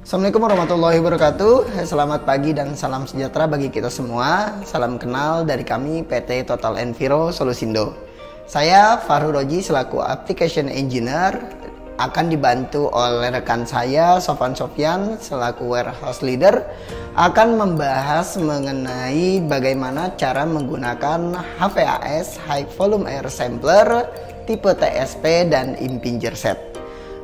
Assalamualaikum warahmatullahi wabarakatuh. Selamat pagi dan salam sejahtera bagi kita semua. Salam kenal dari kami PT Total Enviro Solusindo. Saya Farhu Roji selaku Application Engineer akan dibantu oleh rekan saya Sofan Sofyan selaku Warehouse Leader akan membahas mengenai bagaimana cara menggunakan HVAS High Volume Air Sampler tipe TSP dan Impinjer Set.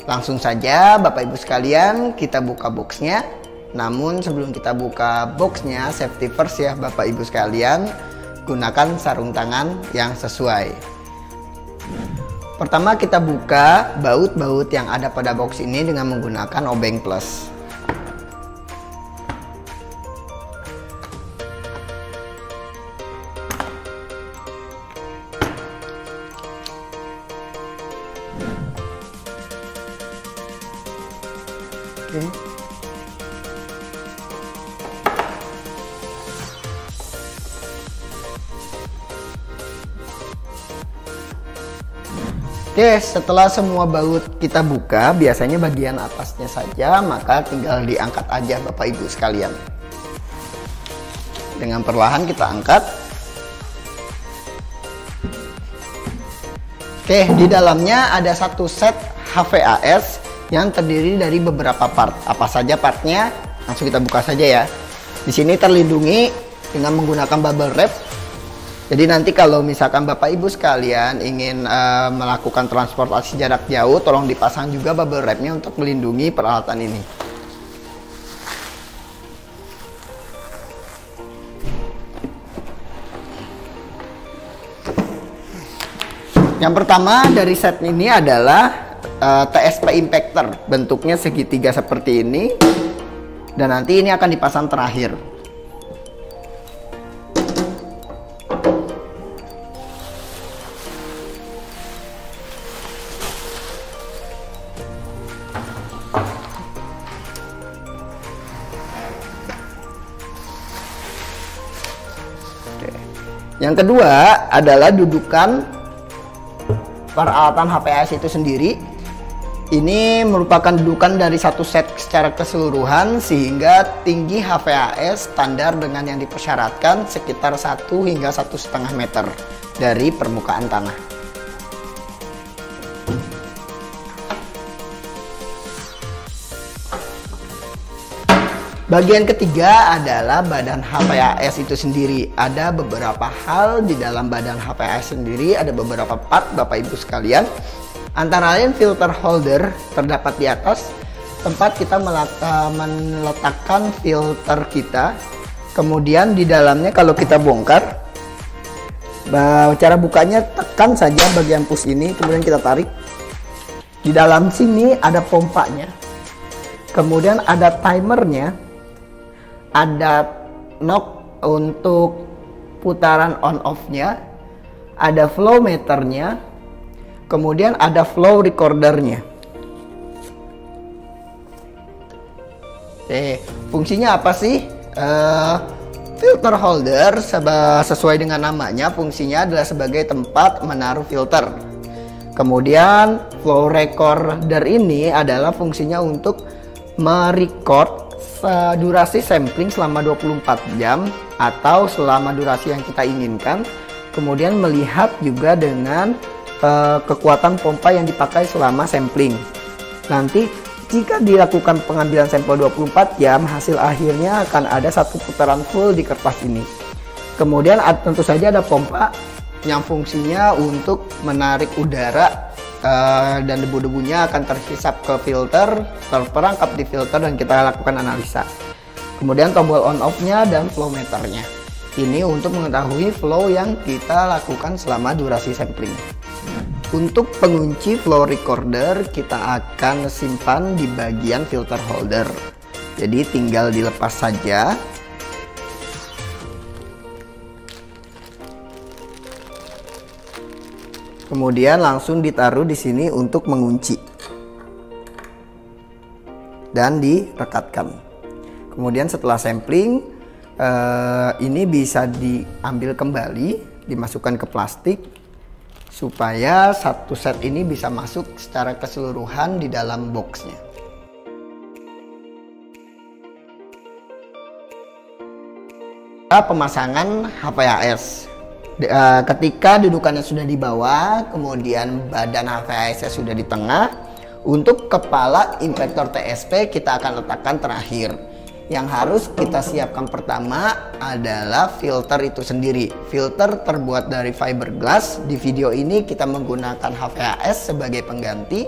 Langsung saja Bapak Ibu sekalian, kita buka boxnya. Namun sebelum kita buka boxnya, safety first ya Bapak Ibu sekalian, gunakan sarung tangan yang sesuai. Pertama kita buka baut-baut yang ada pada box ini dengan menggunakan obeng plus. Oke, setelah semua baut kita buka, biasanya bagian atasnya saja, maka tinggal diangkat aja Bapak Ibu sekalian. Dengan perlahan kita angkat. Oke, di dalamnya ada satu set HVAS yang terdiri dari beberapa part. Apa saja partnya? Langsung kita buka saja ya. Di sini terlindungi dengan menggunakan bubble wrap. Jadi nanti kalau misalkan Bapak Ibu sekalian ingin melakukan transportasi jarak jauh, tolong dipasang juga bubble wrapnya untuk melindungi peralatan ini. Yang pertama dari set ini adalah TSP Impactor, bentuknya segitiga seperti ini, dan nanti ini akan dipasang terakhir. Yang kedua adalah dudukan peralatan HVAS itu sendiri. Ini merupakan dudukan dari satu set secara keseluruhan sehingga tinggi HVAS standar dengan yang dipersyaratkan sekitar 1 hingga 1,5 meter dari permukaan tanah. Bagian ketiga adalah badan HVAS itu sendiri. Ada beberapa hal di dalam badan HVAS sendiri, ada beberapa part Bapak Ibu sekalian. Antara lain filter holder terdapat di atas, tempat kita meletakkan filter kita. Kemudian di dalamnya kalau kita bongkar, cara bukanya tekan saja bagian push ini, kemudian kita tarik. Di dalam sini ada pompanya. Kemudian ada timernya. Ada knob untuk putaran on off-nya, ada flow meternya, kemudian ada flow recordernya. Fungsinya apa sih? Filter holder sesuai dengan namanya, fungsinya adalah sebagai tempat menaruh filter. Kemudian flow recorder ini adalah fungsinya untuk merecord durasi sampling selama 24 jam atau selama durasi yang kita inginkan. Kemudian melihat juga dengan kekuatan pompa yang dipakai selama sampling. Nanti jika dilakukan pengambilan sampel 24 jam, hasil akhirnya akan ada satu putaran full di kertas ini. Kemudian tentu saja ada pompa yang fungsinya untuk menarik udara dan debu-debunya akan terhisap ke filter, terperangkap di filter dan kita lakukan analisa. Kemudian tombol on off-nya dan flow meternya. Ini untuk mengetahui flow yang kita lakukan selama durasi sampling. Untuk pengunci flow recorder kita akan simpan di bagian filter holder. Jadi tinggal dilepas saja. Kemudian langsung ditaruh di sini untuk mengunci dan direkatkan. Kemudian setelah sampling ini bisa diambil kembali, dimasukkan ke plastik supaya satu set ini bisa masuk secara keseluruhan di dalam boxnya. ketika pemasangan HVAS. Ketika dudukannya sudah di bawah, kemudian badan HVAS sudah di tengah, untuk kepala injektor TSP kita akan letakkan terakhir. Yang harus kita siapkan pertama adalah filter itu sendiri. Filter terbuat dari fiberglass. Di video ini kita menggunakan HVAS sebagai pengganti.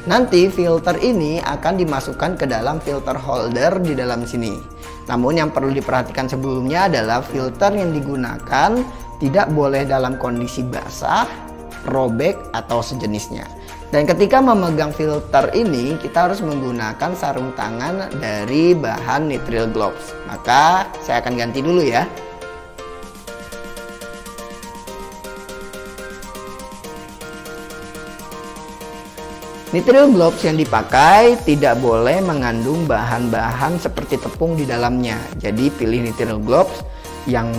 Nanti filter ini akan dimasukkan ke dalam filter holder di dalam sini. Namun yang perlu diperhatikan sebelumnya adalah filter yang digunakan tidak boleh dalam kondisi basah, robek, atau sejenisnya. Dan ketika memegang filter ini, kita harus menggunakan sarung tangan dari bahan nitrile gloves. Maka saya akan ganti dulu ya. Nitrile gloves yang dipakai tidak boleh mengandung bahan-bahan seperti tepung di dalamnya. Jadi pilih nitrile gloves yang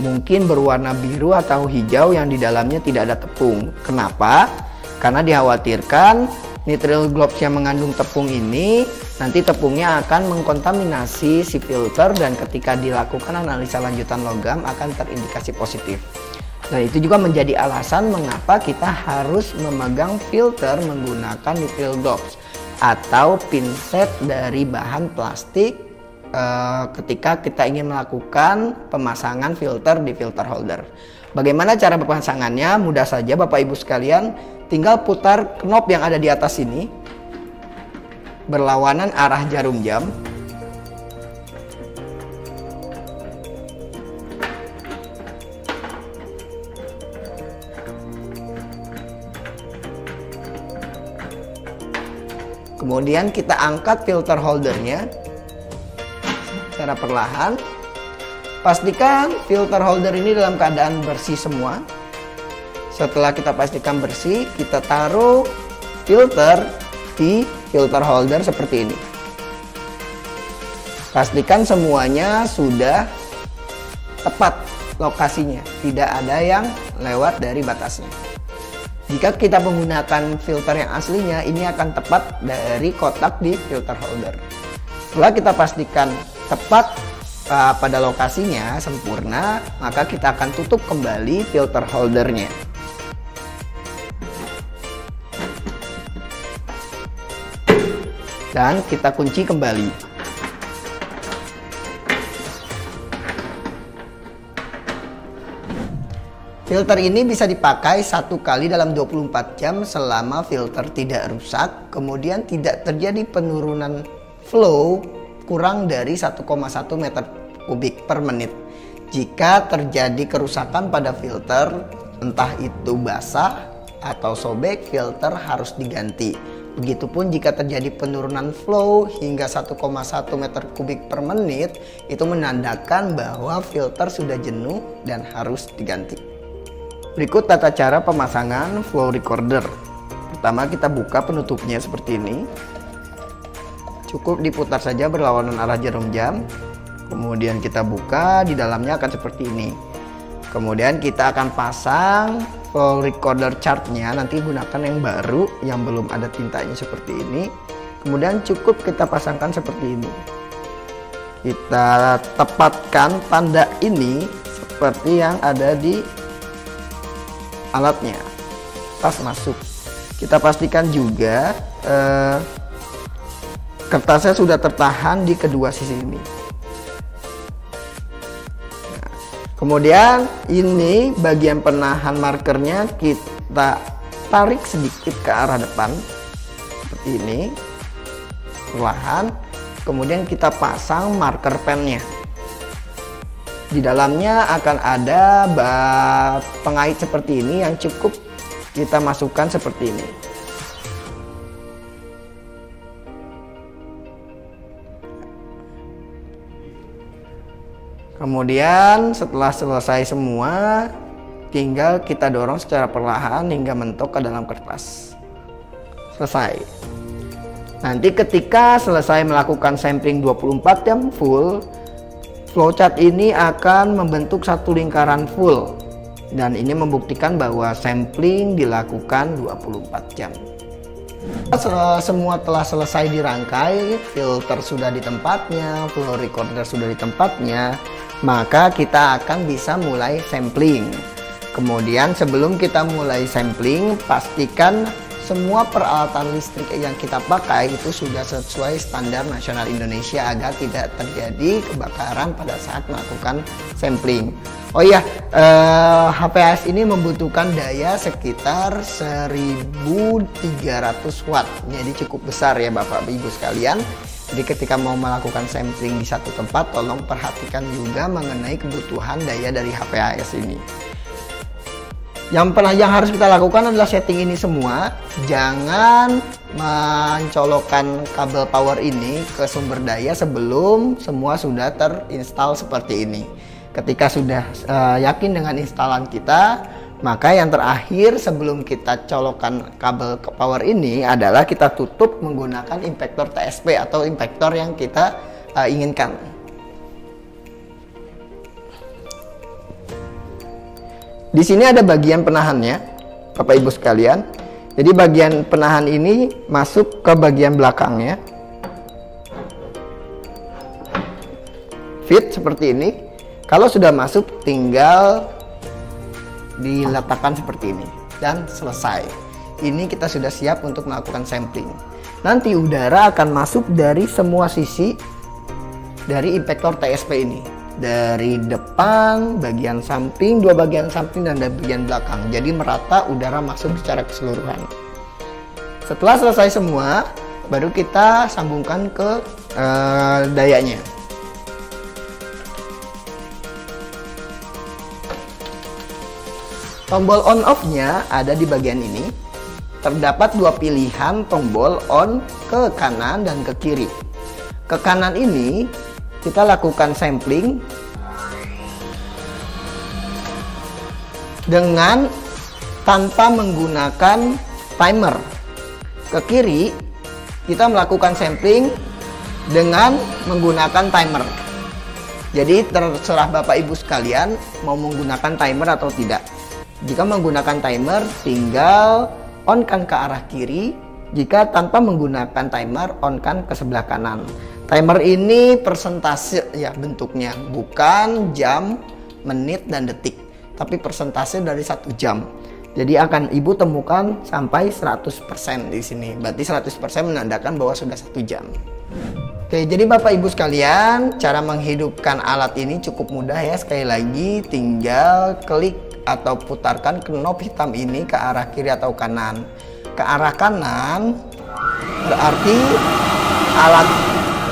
mungkin berwarna biru atau hijau yang di dalamnya tidak ada tepung. Kenapa? Karena dikhawatirkan nitrile gloves yang mengandung tepung ini nanti tepungnya akan mengkontaminasi si filter, dan ketika dilakukan analisa lanjutan logam akan terindikasi positif. Dan itu juga menjadi alasan mengapa kita harus memegang filter menggunakan nitrile gloves atau pinset dari bahan plastik ketika kita ingin melakukan pemasangan filter di filter holder. Bagaimana cara pemasangannya? Mudah saja Bapak Ibu sekalian, tinggal putar knob yang ada di atas ini berlawanan arah jarum jam. Kemudian kita angkat filter holdernya secara perlahan. Pastikan filter holder ini dalam keadaan bersih semua. Setelah kita pastikan bersih, kita taruh filter di filter holder seperti ini. Pastikan semuanya sudah tepat lokasinya, tidak ada yang lewat dari batasnya. Jika kita menggunakan filter yang aslinya, ini akan tepat dari kotak di filter holder. Setelah kita pastikan tepat pada lokasinya sempurna, maka kita akan tutup kembali filter holdernya. Dan kita kunci kembali. Filter ini bisa dipakai 1 kali dalam 24 jam selama filter tidak rusak, kemudian tidak terjadi penurunan flow kurang dari 1,1 meter kubik per menit. Jika terjadi kerusakan pada filter, entah itu basah atau sobek, filter harus diganti. Begitupun jika terjadi penurunan flow hingga 1,1 meter kubik per menit, itu menandakan bahwa filter sudah jenuh dan harus diganti. Berikut tata cara pemasangan flow recorder. Pertama, kita buka penutupnya seperti ini. Cukup diputar saja berlawanan arah jarum jam. Kemudian kita buka, di dalamnya akan seperti ini. Kemudian kita akan pasang flow recorder chartnya, nanti gunakan yang baru yang belum ada tintanya seperti ini. Kemudian cukup kita pasangkan seperti ini. Kita tepatkan tanda ini seperti yang ada di alatnya, pas masuk. Kita pastikan juga kertasnya sudah tertahan di kedua sisi ini. Nah, kemudian ini bagian penahan markernya kita tarik sedikit ke arah depan seperti ini, perlahan. Kemudian kita pasang marker pennya. Di dalamnya akan ada pengait seperti ini yang cukup kita masukkan seperti ini. Kemudian setelah selesai semua, tinggal kita dorong secara perlahan hingga mentok ke dalam kertas. Selesai. Nanti ketika selesai melakukan sampling 24 jam full, flowchart ini akan membentuk satu lingkaran full, dan ini membuktikan bahwa sampling dilakukan 24 jam. Semua telah selesai dirangkai, filter sudah di tempatnya, flow recorder sudah di tempatnya, maka kita akan bisa mulai sampling. Kemudian sebelum kita mulai sampling, pastikan semua peralatan listrik yang kita pakai itu sudah sesuai standar nasional Indonesia agar tidak terjadi kebakaran pada saat melakukan sampling. Oh iya, HPAS ini membutuhkan daya sekitar 1300 watt, jadi cukup besar ya Bapak Ibu sekalian. Jadi ketika mau melakukan sampling di satu tempat, tolong perhatikan juga mengenai kebutuhan daya dari HPAS ini. Yang harus kita lakukan adalah setting ini semua. Jangan mencolokkan kabel power ini ke sumber daya sebelum semua sudah terinstall seperti ini. Ketika sudah yakin dengan instalan kita, maka yang terakhir sebelum kita colokkan kabel ke power ini adalah kita tutup menggunakan impactor TSP atau impactor yang kita inginkan. Di sini ada bagian penahannya, Bapak Ibu sekalian. Jadi bagian penahan ini masuk ke bagian belakangnya. Fit seperti ini. Kalau sudah masuk, tinggal diletakkan seperti ini dan selesai. Ini kita sudah siap untuk melakukan sampling. Nanti udara akan masuk dari semua sisi dari impactor TSP ini. Dari depan, bagian samping, dua bagian samping dan bagian belakang. Jadi merata udara masuk secara keseluruhan. Setelah selesai semua, baru kita sambungkan ke dayanya. Tombol on off-nya ada di bagian ini. Terdapat dua pilihan tombol on ke kanan dan ke kiri. Ke kanan ini kita lakukan sampling dengan tanpa menggunakan timer. Ke kiri kita melakukan sampling dengan menggunakan timer. Jadi terserah Bapak Ibu sekalian mau menggunakan timer atau tidak. Jika menggunakan timer, tinggal on-kan ke arah kiri. Jika tanpa menggunakan timer, on-kan ke sebelah kanan. Timer ini persentase ya bentuknya, bukan jam, menit, dan detik, tapi persentase dari 1 jam. Jadi akan Ibu temukan sampai 100% di sini. Berarti 100% menandakan bahwa sudah 1 jam. Oke, jadi Bapak Ibu sekalian, cara menghidupkan alat ini cukup mudah ya. Sekali lagi, tinggal klik atau putarkan knob hitam ini ke arah kiri atau kanan. Ke arah kanan berarti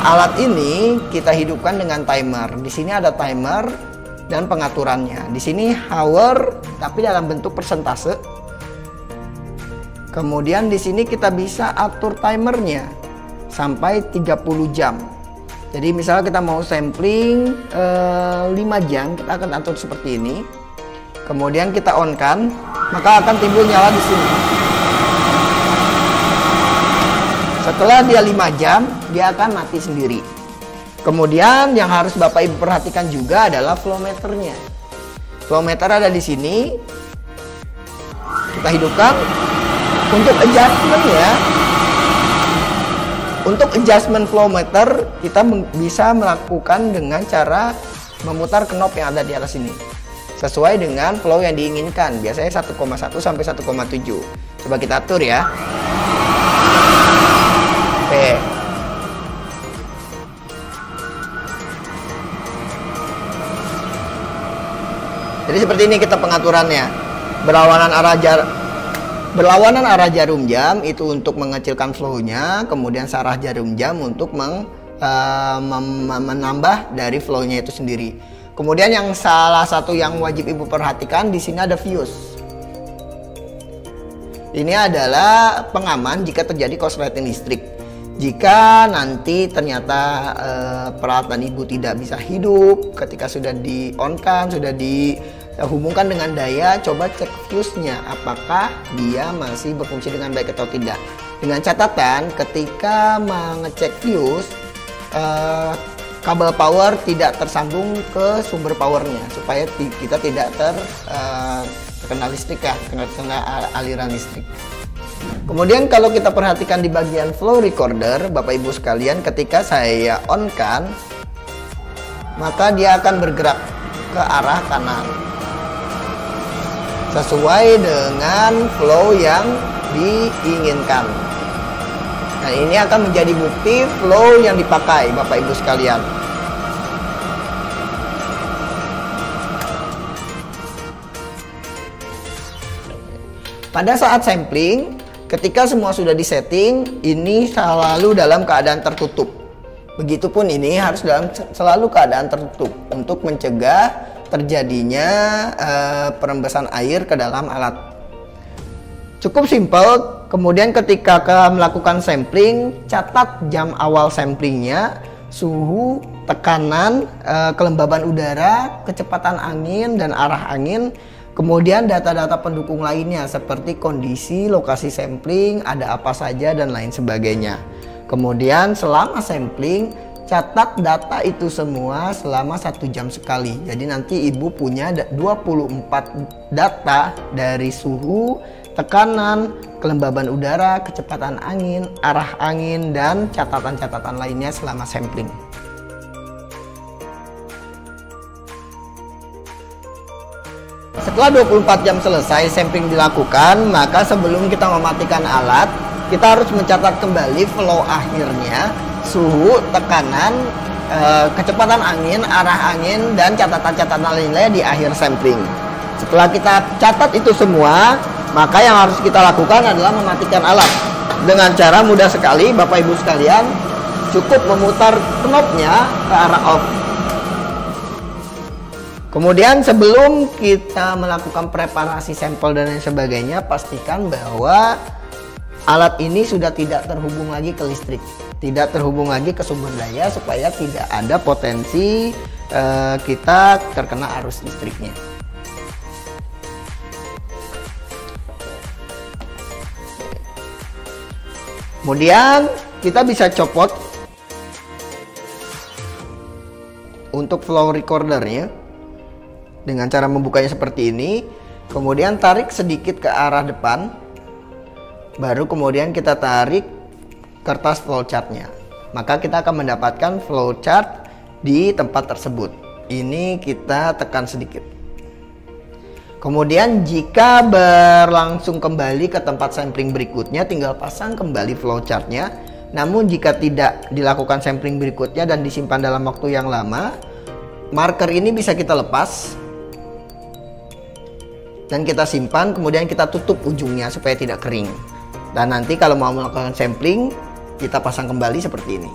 alat ini kita hidupkan dengan timer. Di sini ada timer dan pengaturannya. Di sini hour tapi dalam bentuk persentase. Kemudian di sini kita bisa atur timernya sampai 30 jam. Jadi misalnya kita mau sampling 5 jam, kita akan atur seperti ini. Kemudian kita on kan, maka akan timbul nyala di sini. Setelah dia 5 jam, dia akan mati sendiri. Kemudian yang harus Bapak Ibu perhatikan juga adalah flow meternya. Flow meter ada di sini. Kita hidupkan. Untuk adjustment ya. Untuk adjustment flow meter, kita bisa melakukan dengan cara memutar knob yang ada di atas ini. Sesuai dengan flow yang diinginkan. Biasanya 1,1 sampai 1,7. Coba kita atur ya. Oke. Jadi seperti ini kita pengaturannya. Berlawanan arah jarum jam itu untuk mengecilkan flow-nya, kemudian searah jarum jam untuk menambah dari flow-nya itu sendiri. Kemudian yang salah satu yang wajib Ibu perhatikan di sini ada fuse. Ini adalah pengaman jika terjadi korsleting listrik. Jika nanti ternyata peralatan Ibu tidak bisa hidup ketika sudah di-on-kan, sudah dihubungkan dengan daya, coba cek fuse-nya apakah dia masih berfungsi dengan baik atau tidak. Dengan catatan ketika mengecek fuse, kabel power tidak tersambung ke sumber powernya supaya kita tidak terkena listrik ya, terkena aliran listrik. Kemudian kalau kita perhatikan di bagian flow recorder, Bapak Ibu sekalian, ketika saya on kan, maka dia akan bergerak ke arah kanan sesuai dengan flow yang diinginkan. Nah, ini akan menjadi bukti flow yang dipakai, Bapak Ibu sekalian. Pada saat sampling, ketika semua sudah disetting, ini selalu dalam keadaan tertutup. Begitupun ini harus selalu keadaan tertutup untuk mencegah terjadinya perembesan air ke dalam alat. Cukup simpel. Kemudian ketika melakukan sampling, catat jam awal samplingnya, suhu, tekanan, kelembaban udara, kecepatan angin, dan arah angin. Kemudian data-data pendukung lainnya seperti kondisi, lokasi sampling, ada apa saja, dan lain sebagainya. Kemudian selama sampling, catat data itu semua selama 1 jam sekali. Jadi nanti Ibu punya 24 data dari suhu, tekanan, kelembaban udara, kecepatan angin, arah angin, dan catatan-catatan lainnya selama sampling. Setelah 24 jam selesai sampling dilakukan, maka sebelum kita mematikan alat, kita harus mencatat kembali flow akhirnya, suhu, tekanan, kecepatan angin, arah angin, dan catatan-catatan lainnya di akhir sampling. Setelah kita catat itu semua, maka yang harus kita lakukan adalah mematikan alat. Dengan cara mudah sekali, Bapak Ibu sekalian, cukup memutar knobnya ke arah off. Kemudian sebelum kita melakukan preparasi sampel dan lain sebagainya, pastikan bahwa alat ini sudah tidak terhubung lagi ke listrik, tidak terhubung lagi ke sumber daya, supaya tidak ada potensi kita terkena arus listriknya. Kemudian kita bisa copot untuk flow recordernya dengan cara membukanya seperti ini. Kemudian tarik sedikit ke arah depan, baru kemudian kita tarik kertas flowchartnya, maka kita akan mendapatkan flowchart di tempat tersebut. Ini kita tekan sedikit. Kemudian jika berlangsung kembali ke tempat sampling berikutnya, tinggal pasang kembali flowchartnya. Namun jika tidak dilakukan sampling berikutnya dan disimpan dalam waktu yang lama, marker ini bisa kita lepas dan kita simpan, kemudian kita tutup ujungnya supaya tidak kering. Dan nanti kalau mau melakukan sampling, kita pasang kembali seperti ini.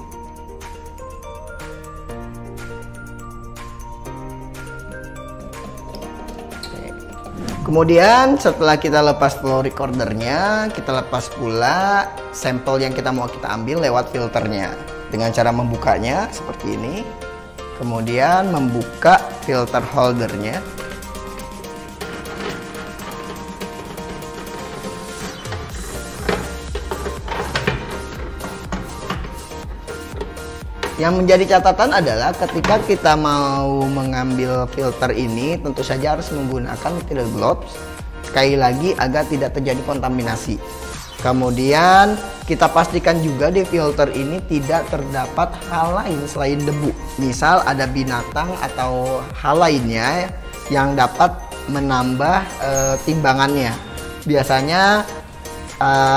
Kemudian setelah kita lepas flow recordernya, kita lepas pula sampel yang kita mau kita ambil lewat filternya dengan cara membukanya seperti ini. Kemudian membuka filter holdernya. Yang menjadi catatan adalah ketika kita mau mengambil filter ini, tentu saja harus menggunakan material gloves, sekali lagi agar tidak terjadi kontaminasi. Kemudian kita pastikan juga di filter ini tidak terdapat hal lain selain debu, misal ada binatang atau hal lainnya yang dapat menambah timbangannya. Biasanya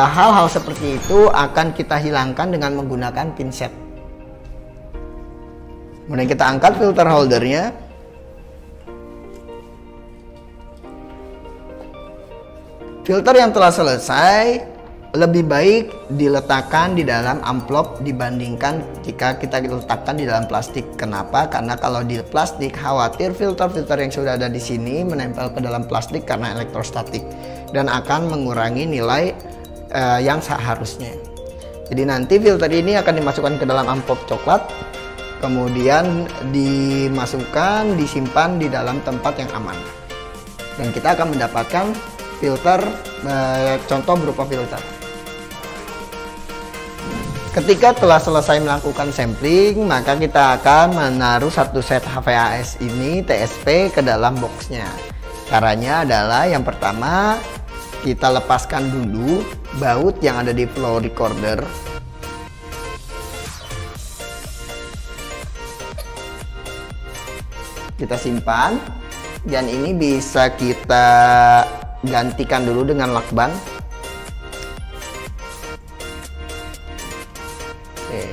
hal-hal seperti itu akan kita hilangkan dengan menggunakan pinset. Kemudian kita angkat filter holdernya. Filter yang telah selesai lebih baik diletakkan di dalam amplop dibandingkan jika kita letakkan di dalam plastik. Kenapa? Karena kalau di plastik khawatir filter-filter yang sudah ada di sini menempel ke dalam plastik karena elektrostatik dan akan mengurangi nilai yang seharusnya. Jadi nanti filter ini akan dimasukkan ke dalam amplop coklat, kemudian dimasukkan, disimpan di dalam tempat yang aman, dan kita akan mendapatkan filter, contoh berupa filter. Ketika telah selesai melakukan sampling, maka kita akan menaruh satu set HVAS ini TSP ke dalam boxnya. Caranya adalah yang pertama, kita lepaskan dulu baut yang ada di flow recorder. Kita simpan, dan ini bisa kita gantikan dulu dengan lakban. Oke.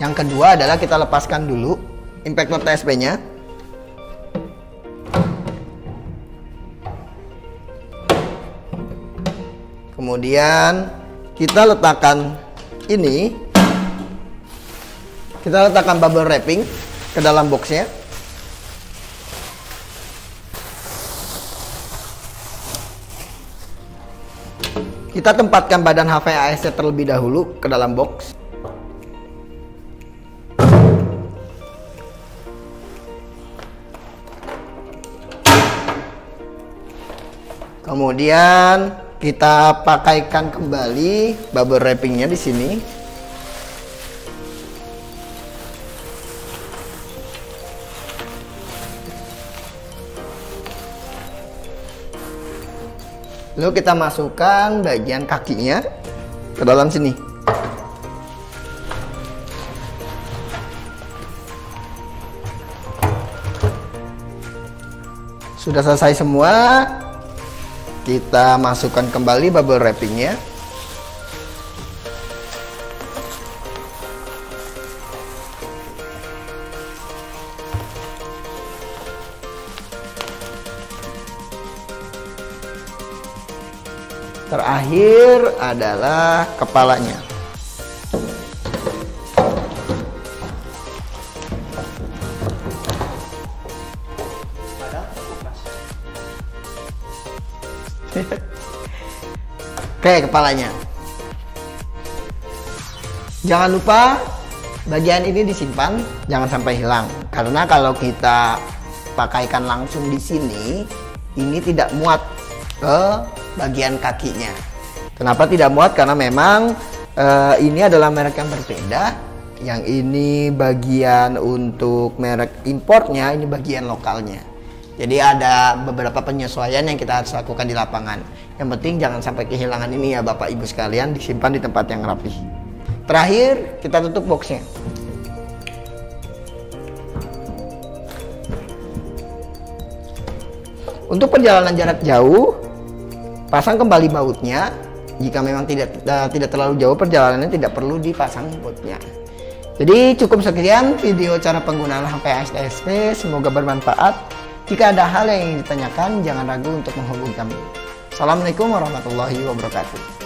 Yang kedua adalah kita lepaskan dulu impactor TSP-nya. Kemudian kita letakkan ini, kita letakkan bubble wrapping ke dalam boxnya. Kita tempatkan badan HVAS terlebih dahulu ke dalam box. Kemudian kita pakaikan kembali bubble wrappingnya di sini. Lalu kita masukkan bagian kakinya ke dalam sini. Sudah selesai semua. Kita masukkan kembali bubble wrappingnya. Terakhir adalah kepalanya. Oke, kepalanya. Jangan lupa bagian ini disimpan, jangan sampai hilang. Karena kalau kita pakaikan langsung di sini, ini tidak muat ke bagian kakinya. Kenapa tidak muat? Karena memang ini adalah merek yang berbeda. Yang ini bagian untuk merek importnya, ini bagian lokalnya. Jadi ada beberapa penyesuaian yang kita harus lakukan di lapangan. Yang penting jangan sampai kehilangan ini ya Bapak Ibu sekalian, disimpan di tempat yang rapi. Terakhir kita tutup boxnya. Untuk perjalanan jarak jauh, pasang kembali bautnya. Jika memang tidak terlalu jauh perjalanannya, tidak perlu dipasang bautnya. Jadi cukup sekian video cara penggunaan HVAS TSP, semoga bermanfaat. Jika ada hal yang ingin ditanyakan, jangan ragu untuk menghubungi kami. Assalamualaikum warahmatullahi wabarakatuh.